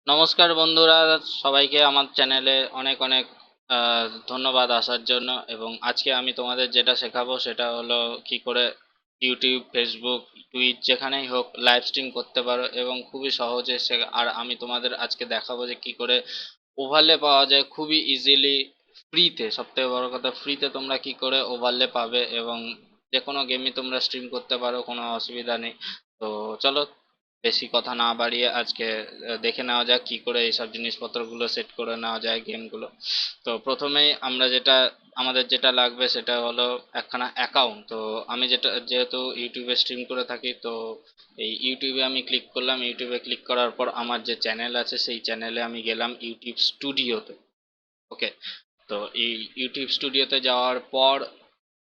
নমস্কার বন্ধুরা, সবাইকে আমার চ্যানেলে অনেক অনেক ধন্যবাদ আসার জন্য। এবং আজকে আমি তোমাদের যেটা শেখাবো সেটা হলো কি করে ইউটিউব, ফেসবুক, টুইচ যেখানেই হোক লাইভ স্ট্রিম করতে পারো এবং খুবই সহজে আর আমি তোমাদের আজকে দেখাবো যে কি করে ওভারলে পাওয়া যায় খুবই ইজিলি, ফ্রিতে। সবথেকে বড় কথা, ফ্রিতে তোমরা কি করে ওভারলে পাবে এবং যে কোনো গেমই তোমরা স্ট্রিম করতে পারো, কোনো অসুবিধা নেই। তো চলো, বেশি কথা না বাড়িয়ে আজকে দেখে নেওয়া যাক কি করে এইসব জিনিসপত্রগুলো সেট করে নেওয়া যায় গেমগুলো। তো প্রথমেই আমরা আমাদের যেটা লাগবে সেটা হলো একখানা অ্যাকাউন্ট। তো আমি যেহেতু ইউটিউবে স্ট্রিম করে থাকি, তো এই ইউটিউবে আমি ক্লিক করলাম। ইউটিউবে ক্লিক করার পর আমার যে চ্যানেল আছে সেই চ্যানেলে আমি গেলাম ইউটিউব স্টুডিওতে। ওকে, তো এই ইউটিউব স্টুডিওতে যাওয়ার পর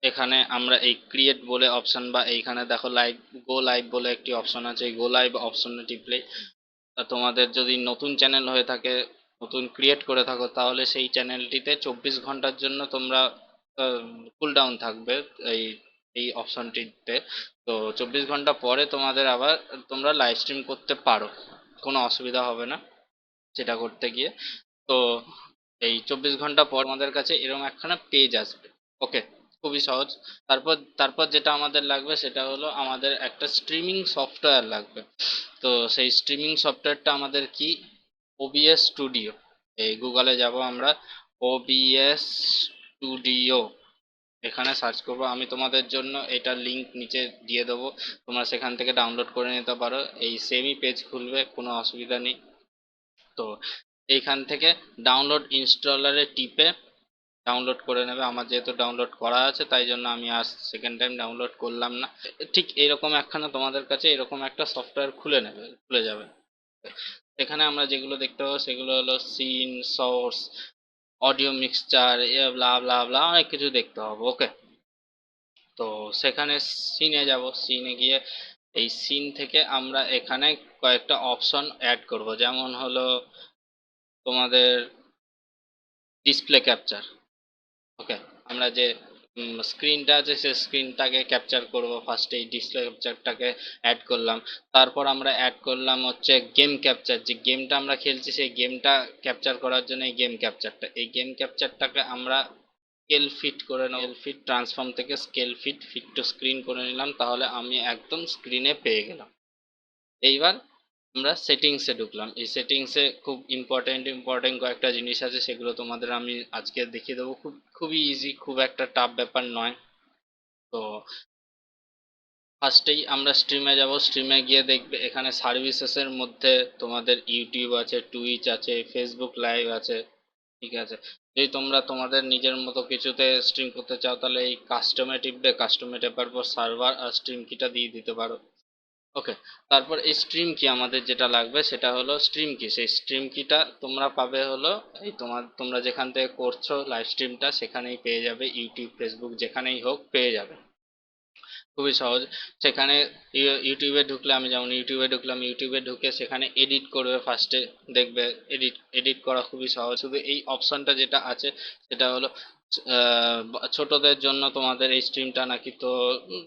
এখানে আমরা এই ক্রিয়েট বলে অপশন, বা এইখানে দেখো লাইভ, গো লাইভ বলে একটি অপশন আছে। এই গো লাইভ অপশনে টিপলে তোমাদের যদি নতুন চ্যানেল হয়ে থাকে, নতুন ক্রিয়েট করে থাকো, তাহলে সেই চ্যানেলটিতে 24 ঘন্টার জন্য তোমরা কুল ডাউন থাকবে এই এই অপশনটিতে। তো 24 ঘন্টা পরে তোমাদের আবার তোমরা লাইভ স্ট্রিম করতে পারো, কোনো অসুবিধা হবে না সেটা করতে গিয়ে। তো এই 24 ঘন্টা পর আমাদের কাছে এরকম একখানা পেজ আসবে। ওকে, খুবই সহজ। তারপর যেটা আমাদের লাগবে সেটা হলো আমাদের একটা স্ট্রিমিং সফটওয়্যার লাগবে। তো সেই স্ট্রিমিং সফটওয়্যারটা আমাদের কি, ওবিএস স্টুডিও। এই গুগলে যাব আমরা, ওবিএস স্টুডিও এখানে সার্চ করব। আমি তোমাদের জন্য এটার লিংক নিচে দিয়ে দেবো, তোমরা সেখান থেকে ডাউনলোড করে নিতে পারো। এই সেমই পেজ খুলবে, কোনো অসুবিধা নেই। তো এইখান থেকে ডাউনলোড ইনস্টলারে টিপে ডাউনলোড করে নেবে। আমার যেহেতু ডাউনলোড করা আছে তাই জন্য আমি আর সেকেন্ড টাইম ডাউনলোড করলাম না। ঠিক এইরকম একখানা তোমাদের কাছে এরকম একটা সফটওয়্যার খুলে যাবে। এখানে আমরা যেগুলো দেখতে পাবো সেগুলো হলো সিন, সোর্স, অডিও মিক্সচার, ব্লা ব্লা ব্লা, অনেক কিছু দেখতে হবে। ওকে, তো সেখানে সিনে যাব। সিনে গিয়ে এই সিন থেকে আমরা এখানে কয়েকটা অপশন অ্যাড করব, যেমন হলো তোমাদের ডিসপ্লে ক্যাপচার। ওকে, আমরা যে স্ক্রিনটা আছে সেই স্ক্রিনটাকে ক্যাপচার করব, ফার্স্টে এই ডিসপ্লে ক্যাপচারটাকে অ্যাড করলাম। তারপর আমরা অ্যাড করলাম হচ্ছে গেম ক্যাপচার, যে গেমটা আমরা খেলছি সেই গেমটা ক্যাপচার করার জন্য এই গেম ক্যাপচারটাকে আমরা স্কেল ফিট করে নেব। স্কেল ফিট ট্রান্সফর্ম থেকে scale fit fit to screen করে নিলাম, তাহলে আমি একদম স্ক্রিনে পেয়ে গেলাম। এইবার আমরা সেটিংসে ঢুকলাম। এই সেটিংসে খুব ইম্পর্টেন্ট কয়েকটা জিনিস আছে, সেগুলো তোমাদের আমি আজকে দেখিয়ে দেবো। খুবই ইজি, খুব একটা টাফ ব্যাপার নয়। তো ফার্স্টেই আমরা স্ট্রিমে যাব। স্ট্রিমে গিয়ে দেখবে এখানে সার্ভিসেসের মধ্যে তোমাদের ইউটিউব আছে, টুইচ আছে, ফেসবুক লাইভ আছে। ঠিক আছে, যদি তোমরা তোমাদের নিজের মতো কিছুতে স্ট্রিম করতে চাও তাহলে এই কাস্টমে টিপবে। কাস্টমে টেপার পর সার্ভার আর স্ট্রিম কিটা দিয়ে দিতে পারো। ওকে, তারপর এই স্ট্রিম কি আমাদের যেটা লাগবে সেটা হলো স্ট্রিম কি। সেই স্ট্রিম কিটা তোমরা পাবে হলো এই তোমরা যেখান থেকে করছো লাইভ স্ট্রিমটা সেখানেই পেয়ে যাবে। ইউটিউব, ফেসবুক যেখানেই হোক পেয়ে যাবে, খুবই সহজ। সেখানে ইউটিউবে ঢুকলে, আমি যেমন ইউটিউবে ঢুকলাম, ইউটিউবে ঢুকে সেখানে এডিট করবে ফার্স্টে। দেখবে এডিট করা খুবই সহজ। শুধু এই অপশনটা যেটা আছে সেটা হলো ছোটদের জন্য তোমাদের এই স্ট্রিমটা নাকি। তো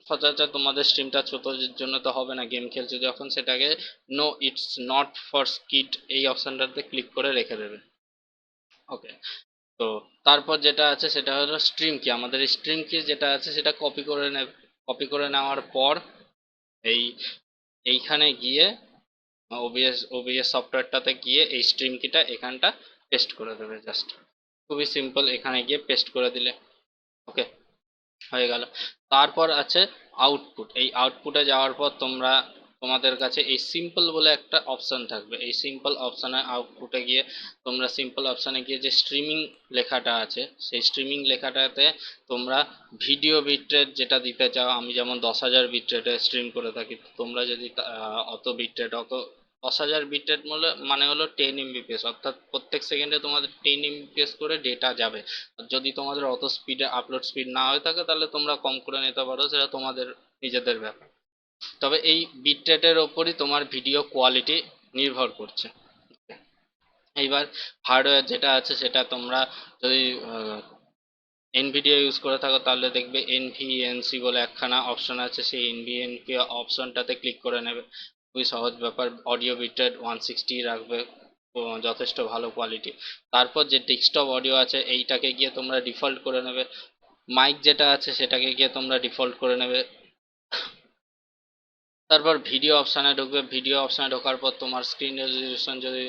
সচরাচর তোমাদের স্ট্রিমটা ছোটদের জন্য তো হবে না, গেম খেলছে যখন, সেটাকে no it's not for kid এই অপশনটাতে ক্লিক করে রেখে দেবে। ওকে, তো তারপর যেটা আছে সেটা হলো স্ট্রিম কি। আমাদের স্ট্রিম কি যেটা আছে সেটা কপি করে নেবে। কপি করে নেওয়ার পর এই এইখানে গিয়ে ওবিএস সফটওয়্যারটাতে গিয়ে এই স্ট্রিম কিটা এখানটা পেস্ট করে দেবে জাস্ট। খুবই সিম্পল, এখানে গিয়ে পেস্ট করে দিলে ওকে, হয়ে গেল। তারপর আছে আউটপুট। এই আউটপুটে যাওয়ার পর তোমাদের কাছে এই সিম্পল বলে একটা অপশন থাকবে। এই সিম্পল অপশনে আউটপুটে গিয়ে তোমরা সিম্পল অপশনে গিয়ে যে স্ট্রিমিং লেখাটা আছে সেই স্ট্রিমিং লেখাটাতে তোমরা ভিডিও বিটরেট যেটা দিতে চাও। আমি যেমন 10,000 বিটরেটে স্ট্রিম করে থাকি, তোমরা যদি অত বিটরেট, 10,000 বিটরেট মানে হলো 10 MBps, অর্থাৎ প্রত্যেক সেকেন্ডে তোমাদের 10 MBps করে ডেটা যাবে। যদি তোমাদের অত স্পিডে আপলোড স্পিড না হয়ে থাকে তাহলে তোমরা কম করে নিতে পারো, সেটা তোমাদের নিজেদের ব্যাপার। তবে এই বিট রেটের ওপরই তোমার ভিডিও কোয়ালিটি নির্ভর করছে। এইবার হার্ডওয়্যার যেটা আছে সেটা তোমরা যদি এনভিডিও ইউজ করে থাকো তাহলে দেখবে এনভিএনসি বলে একখানা অপশন আছে, সেই এনভিএনসি অপশনটাতে ক্লিক করে নেবে। খুবই সহজ ব্যাপার। অডিও বিট রেট 160 রাখবে, যথেষ্ট ভালো কোয়ালিটি। তারপর যে ডেস্কটপ অডিও আছে এইটাকে গিয়ে তোমরা ডিফল্ট করে নেবে, মাইক যেটা আছে সেটাকে গিয়ে তোমরা ডিফল্ট করে নেবে। তারপর ভিডিও অপশানে ঢুকবে, ভিডিও অপশানে ঢোকার পর তোমার স্ক্রিন রেজলিউশন যদি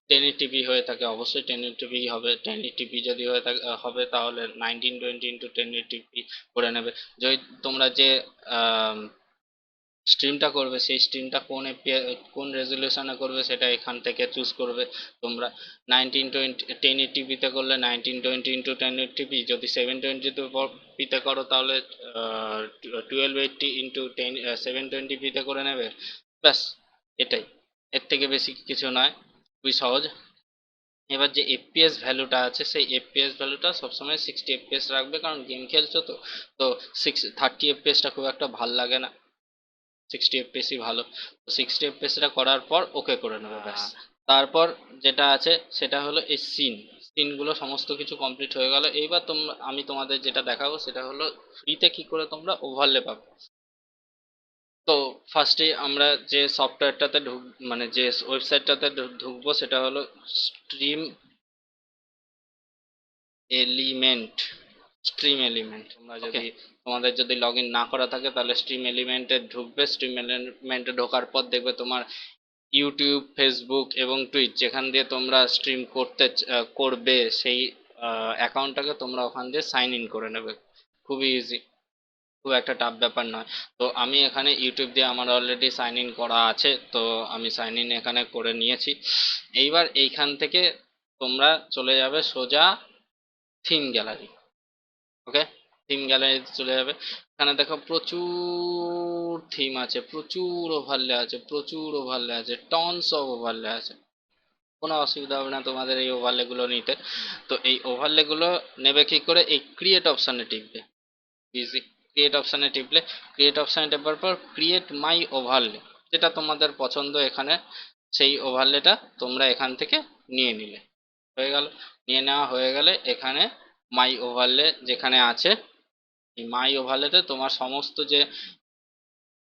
1080p হয়ে থাকে অবশ্যই 1080p হবে, 1080p যদি হয়ে থাকে হবে তাহলে 1920 × 1080p করে নেবে। যদি তোমরা যে স্ট্রিমটা করবে সেই স্ট্রিমটা কোন রেজলিউশনে করবে সেটা এখান থেকে চুজ করবে তোমরা। 1080p তে করলে 1920 × 1080p, যদি 720p তে করো তাহলে 1280 × 720p তে করে নেবে। ব্যাস, এটাই, এর থেকে বেশি কিছু নয়, খুবই সহজ। এবার যে এফপিএস ভ্যালুটা আছে সেই এফপিএস ভ্যালুটা সবসময় 60 fps রাখবে, কারণ গেম খেলছো তো, তো 30 fps খুব একটা ভাল লাগে না, 60 fps ভালো। তো 60 fps করার পর ওকে করে নেবে, ব্যাস। তারপর যেটা আছে সেটা হলো এই সিনগুলো সমস্ত কিছু কমপ্লিট হয়ে গেল। এইবার আমি তোমাদের যেটা দেখাবো সেটা হলো ফ্রিতে কি করে তোমরা ওভারলে পাবে। তো ফার্স্টে আমরা যে সফটওয়্যারটাতে মানে যে ওয়েবসাইটটাতে ঢুকবো সেটা হলো স্ট্রিম এলিমেন্ট। তোমরা যদি তোমাদের যদি লগ ইন না করা থাকে তাহলে স্ট্রিম এলিমেন্টে ঢুকবে। স্ট্রিম এলিমেন্টে ঢোকার পর দেখবে তোমার ইউটিউব, ফেসবুক এবং টুইচ যেখান দিয়ে তোমরা স্ট্রিম করবে সেই অ্যাকাউন্টটাকে তোমরা ওখান দিয়ে সাইন ইন করে নেবে। খুবই ইজি, খুব একটা টাফ ব্যাপার নয়। তো আমি এখানে ইউটিউব দিয়ে আমার অলরেডি সাইন ইন করা আছে, তো আমি সাইন ইন এখানে করে নিয়েছি। এইবার এইখান থেকে তোমরা চলে যাবে সোজা থিম গ্যালারি। ওকে, থিম গ্যালারিতে চলে যাবে। এখানে দেখো প্রচুর থিম আছে, প্রচুর ওভারলে আছে, প্রচুর ওভারলে আছে, টনস অফ ওভারলে আছে। কোনো অসুবিধা হবে না তোমাদের এই ওভারলেগুলো নিতে। তো এই ওভারলেগুলো নেবে কি করে, এই ক্রিয়েট অপশানে টিপবে। ইজি, ক্রিয়েট অপশানে টিপলে, ক্রিয়েট অপশানে টিপার পর ক্রিয়েট মাই ওভারলে, যেটা তোমাদের পছন্দ এখানে সেই ওভারলেটা তোমরা এখান থেকে নিয়ে নিলে, হয়ে গেল। নিয়ে নেওয়া হয়ে গেলে এখানে মাই ওভারলে যেখানে আছে, এই মাই ওভারলেতে তোমার সমস্ত যে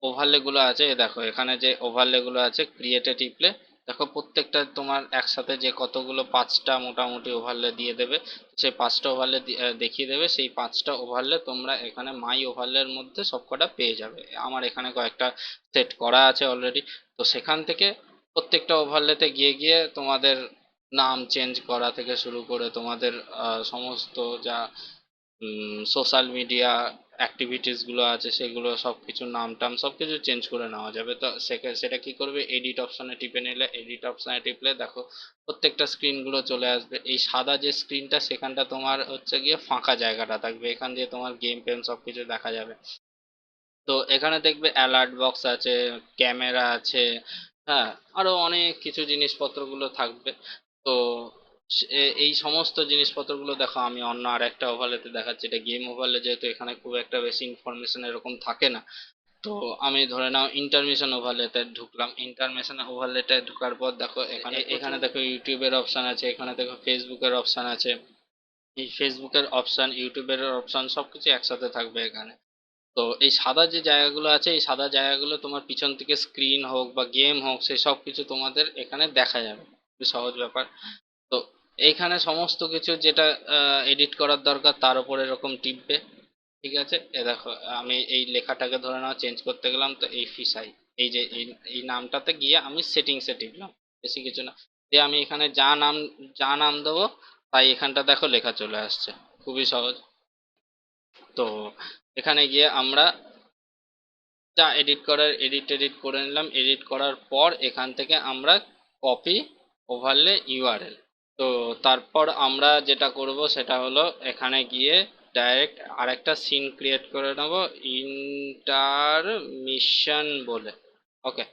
ওভারলেগুলো আছে, দেখো এখানে যে ওভারলেগুলো আছে ক্রিয়েটে টিপলে দেখো প্রত্যেকটা তোমার একসাথে যে কতগুলো 5টা মোটামুটি ওভারলে দিয়ে দেবে। সেই 5টা ওভারলে দেখিয়ে দেবে। সেই 5টা ওভারলে তোমরা এখানে মাই ওভারলের মধ্যে সবকটা পেয়ে যাবে। আমার এখানে কয়েকটা সেট করা আছে অলরেডি। তো সেখান থেকে প্রত্যেকটা ওভারলেতে গিয়ে গিয়ে তোমাদের নাম চেঞ্জ করা থেকে শুরু করে তোমাদের সমস্ত যা সোশ্যাল মিডিয়া অ্যাক্টিভিটিসগুলো আছে সেগুলো সব কিছুর নাম টাম সব কিছু চেঞ্জ করে নেওয়া যাবে। তো সেটা কি করবে, এডিট অপশানে টিপে নিলে, এডিট অপশানে টিপলে দেখো প্রত্যেকটা স্ক্রিনগুলো চলে আসবে। এই সাদা যে স্ক্রিনটা সেখানটা তোমার হচ্ছে গিয়ে ফাঁকা জায়গাটা থাকবে, এখান দিয়ে তোমার গেম ফেম সব কিছু দেখা যাবে। তো এখানে দেখবে অ্যালার্ট বক্স আছে, ক্যামেরা আছে, হ্যাঁ, আরো অনেক কিছু জিনিসপত্রগুলো থাকবে। তো এই সমস্ত জিনিসপত্রগুলো দেখো আমি অন্য আর একটা ওভারলেতে দেখাচ্ছি, এটা গেম ওভারলে, যেহেতু এখানে খুব একটা বেশি ইনফরমেশন এরকম থাকে না। তো আমি ধরে নাও ইন্টারমিশন ওভারলেতে ঢুকলাম। ইন্টারমিশন ওভারলেতে ঢোকার পর দেখো এখানে দেখো ইউটিউবের অপশান আছে, এখানে দেখো ফেসবুকের অপশান আছে। এই ফেসবুকের অপশান, ইউটিউবের অপশান সবকিছু একসাথে থাকবে এখানে। তো এই সাদা যে জায়গাগুলো আছে এই সাদা জায়গাগুলো তোমার পিছন থেকে স্ক্রিন হোক বা গেম হোক সেই সব কিছু তোমাদের এখানে দেখা যাবে, খুবই সহজ ব্যাপার। তো এইখানে সমস্ত কিছু যেটা এডিট করার দরকার তার উপর এরকম টিপবে। ঠিক আছে, এ দেখো আমি এই লেখাটাকে ধরে নাও চেঞ্জ করতে গেলাম, তো এই ফিসাই, এই যে এই নামটাতে গিয়ে আমি সেটিংসে টিপলাম, বেশি কিছু না। দিয়ে আমি এখানে যা নাম দেবো তাই এখানটা দেখো লেখা চলে আসছে, খুবই সহজ। তো এখানে গিয়ে আমরা যা এডিট করার এডিট করে নিলাম। এডিট করার পর এখান থেকে আমরা কপি ওভারলে ইউআরএল। তো তারপর আমরা যেটা করব সেটা হলো এখানে গিয়ে ডাইরেক্ট আরেকটা সিন ক্রিয়েট করে নেব ইন্টারমিশন বলে। ওকে,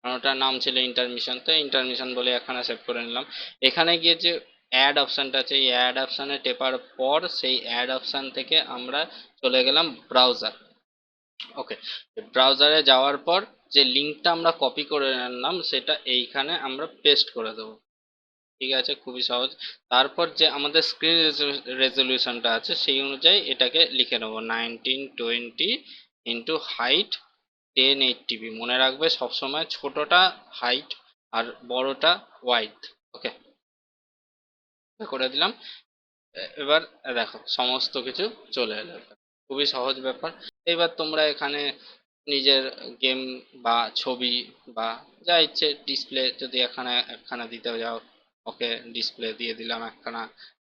ওটার নাম ছিল ইন্টারমিশন, তো ইন্টারমিশন বলে এখানে সেভ করে নিলাম। এখানে গিয়ে যে অ্যাড অপশানটা আছে এই অ্যাড অপশানে টেপার পর সেই অ্যাড অপশান থেকে আমরা চলে গেলাম ব্রাউজার। ওকে, ব্রাউজারে যাওয়ার পর যে লিঙ্কটা আমরা কপি করে আনলাম সেটা এইখানে আমরা পেস্ট করে দেবো। ঠিক আছে, খুবই সহজ। তারপর যে আমাদের স্ক্রিন রেজলিউশনটা আছে সেই অনুযায়ী এটাকে লিখে নেবো 1920 ইন্টু হাইট 1080p। মনে রাখবে সবসময় ছোটটা হাইট আর বড়টা ওয়াইড। ওকে, করে দিলাম। এবার দেখো সমস্ত কিছু চলে এলো। খুবই সহজ ব্যাপার। এবার তোমরা এখানে নিজের গেম বা ছবি বা যা ইচ্ছে ডিসপ্লে যদি এখানে একখানা দিতে যাও, ওকে ডিসপ্লে দিয়ে দিলাম, একখানা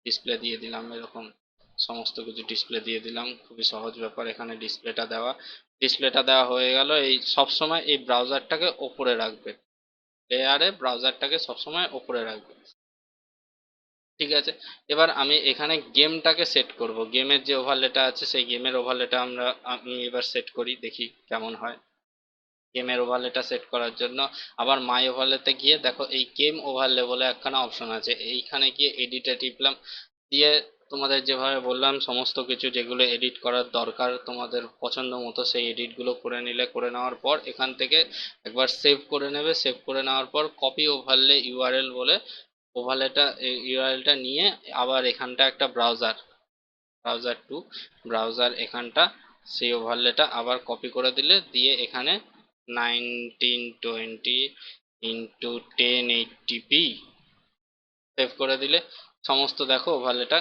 ডিসপ্লে দিয়ে দিলাম, এরকম সমস্ত কিছু ডিসপ্লে দিয়ে দিলাম। খুবই সহজ ব্যাপার এখানে ডিসপ্লেটা দেওয়া। ডিসপ্লেটা দেওয়া হয়ে গেল। এই সবসময় এই ব্রাউজারটাকে ওপরে রাখবে, লেয়ারে ব্রাউজারটাকে সবসময় ওপরে রাখবে। ঠিক আছে, এবার আমি এখানে গেমটাকে সেট করব। গেমের যে ওভারলেটা আছে সেই গেমের ওভারলেটা আমি এবার সেট করি, দেখি কেমন হয়। গেমের ওভারলেটা সেট করার জন্য আবার মাই ওভারলেতে গিয়ে দেখো এই গেম ওভারলে বলে একখানা অপশন আছে, এইখানে গিয়ে এডিটে টিপলাম। দিয়ে তোমাদের যেভাবে বললাম সমস্ত কিছু যেগুলো এডিট করার দরকার তোমাদের পছন্দ মতো সেই এডিটগুলো করে নিলে, করে নেওয়ার পর এখান থেকে একবার সেভ করে নেবে। সেভ করে নেওয়ার পর কপি ওভারলে ইউআরএল বলে ওভারলেটা ইউআরএলটা নিয়ে আবার এখানটা একটা ব্রাউজার, ব্রাউজার টু ব্রাউজার, এখানটা সেই ওভারলেটা আবার কপি করে দিলে, দিয়ে এখানে 1920 × 1080p সেভ করে দিলে সমস্ত দেখো ওভারলেটা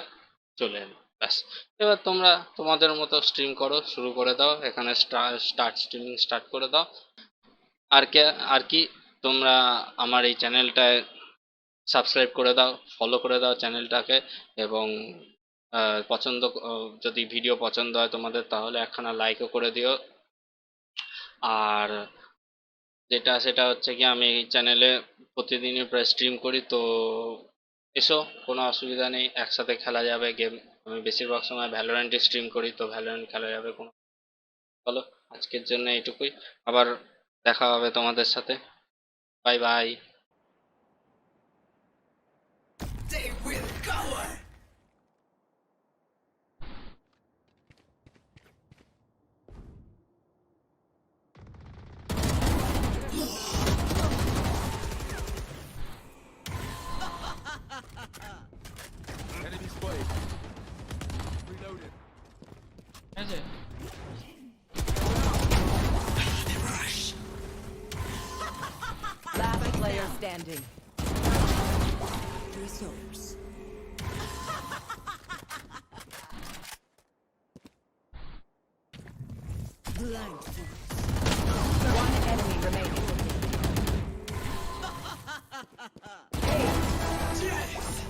চলে এলো। ব্যাস, এবার তোমরা তোমাদের মতো স্ট্রিম করো, শুরু করে দাও। এখানে স্টার্ট স্ট্রিমিং স্টার্ট করে দাও। আর কে আর কি, তোমরা আমার এই চ্যানেলটায় সাবস্ক্রাইব করে দাও, ফলো করে দাও চ্যানেলটাকে। এবং যদি ভিডিও পছন্দ হয় তোমাদের তাহলে একখানা লাইকও করে দিও। আর সেটা হচ্ছে কি, আমি এই চ্যানেলে প্রতিদিনই প্রায় স্ট্রিম করি, তো এসো, কোনো অসুবিধা নেই, একসাথে খেলা যাবে গেম। আমি বেশিরভাগ সময় ভ্যালোরেন্টে স্ট্রিম করি, তো ভ্যালোরেন্ট খেলা যাবে কোনো। চলো, আজকের জন্য এইটুকুই। আবার দেখা হবে তোমাদের সাথে। Bye bye. Enemy spotted. Reloaded. Last player standing. Resource. Blind. One enemy remaining. Yes!